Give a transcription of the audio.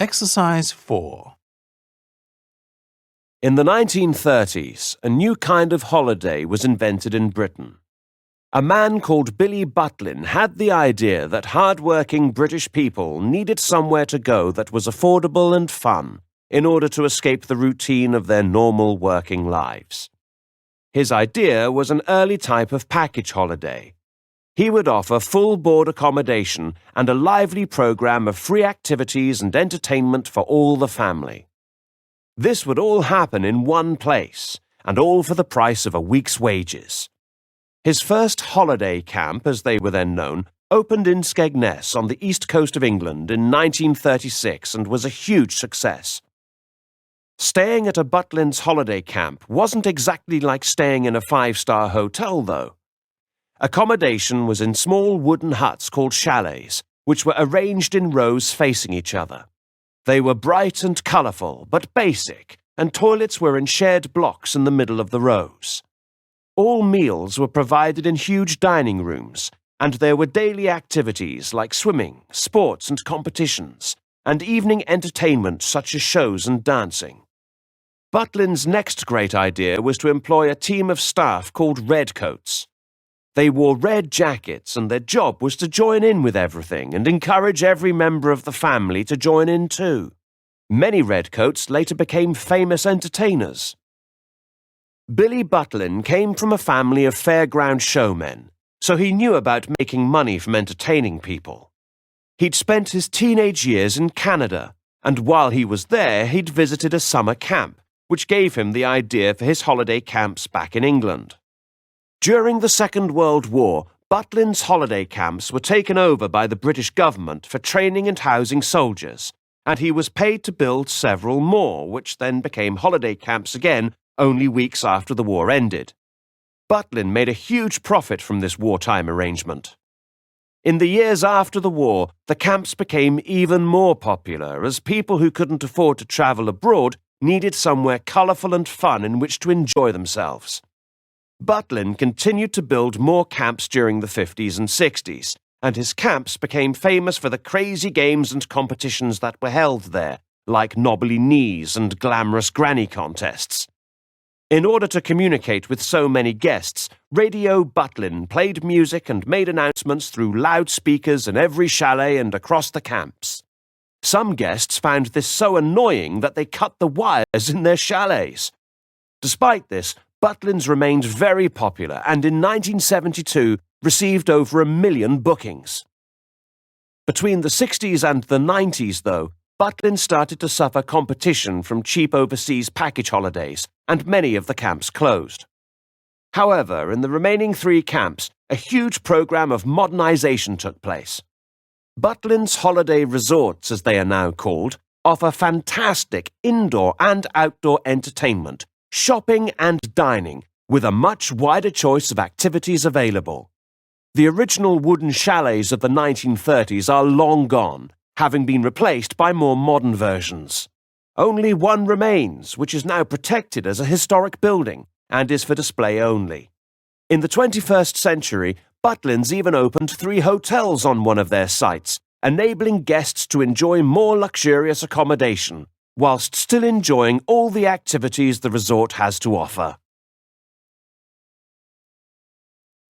Exercise 4. In the 1930s, a new kind of holiday was invented in Britain. A man called Billy Butlin had the idea that hard-working British people needed somewhere to go that was affordable and fun in order to escape the routine of their normal working lives. His idea was an early type of package holiday. He would offer full board accommodation and a lively program of free activities and entertainment for all the family. This would all happen in one place, and all for the price of a week's wages. His first holiday camp, as they were then known, opened in Skegness on the east coast of England in 1936 and was a huge success. Staying at a Butlin's holiday camp wasn't exactly like staying in a five-star hotel, though. Accommodation was in small wooden huts called chalets, which were arranged in rows facing each other. They were bright and colourful, but basic, and toilets were in shared blocks in the middle of the rows. All meals were provided in huge dining rooms, and there were daily activities like swimming, sports and competitions, and evening entertainment such as shows and dancing. Butlin's next great idea was to employ a team of staff called Redcoats. They wore red jackets, and their job was to join in with everything and encourage every member of the family to join in too. Many Redcoats later became famous entertainers. Billy Butlin came from a family of fairground showmen, so he knew about making money from entertaining people. He'd spent his teenage years in Canada, and while he was there, he'd visited a summer camp, which gave him the idea for his holiday camps back in England. During the Second World War, Butlin's holiday camps were taken over by the British government for training and housing soldiers, and he was paid to build several more, which then became holiday camps again only weeks after the war ended. Butlin made a huge profit from this wartime arrangement. In the years after the war, the camps became even more popular as people who couldn't afford to travel abroad needed somewhere colourful and fun in which to enjoy themselves. Butlin continued to build more camps during the 50s and 60s, and his camps became famous for the crazy games and competitions that were held there, like knobbly knees and glamorous granny contests. In order to communicate with so many guests, Radio Butlin played music and made announcements through loudspeakers in every chalet and across the camps. Some guests found this so annoying that they cut the wires in their chalets. Despite this, Butlin's remained very popular and in 1972 received over 1 million bookings. Between the 60s and the 90s, though, Butlin started to suffer competition from cheap overseas package holidays, and many of the camps closed. However, in the remaining 3 camps, a huge program of modernization took place. Butlin's holiday resorts, as they are now called, offer fantastic indoor and outdoor entertainment, shopping and dining, with a much wider choice of activities available. The original wooden chalets of the 1930s are long gone, having been replaced by more modern versions. Only one remains, which is now protected as a historic building and is for display only. In the 21st century, Butlin's even opened 3 hotels on one of their sites, enabling guests to enjoy more luxurious accommodation, whilst still enjoying all the activities the resort has to offer.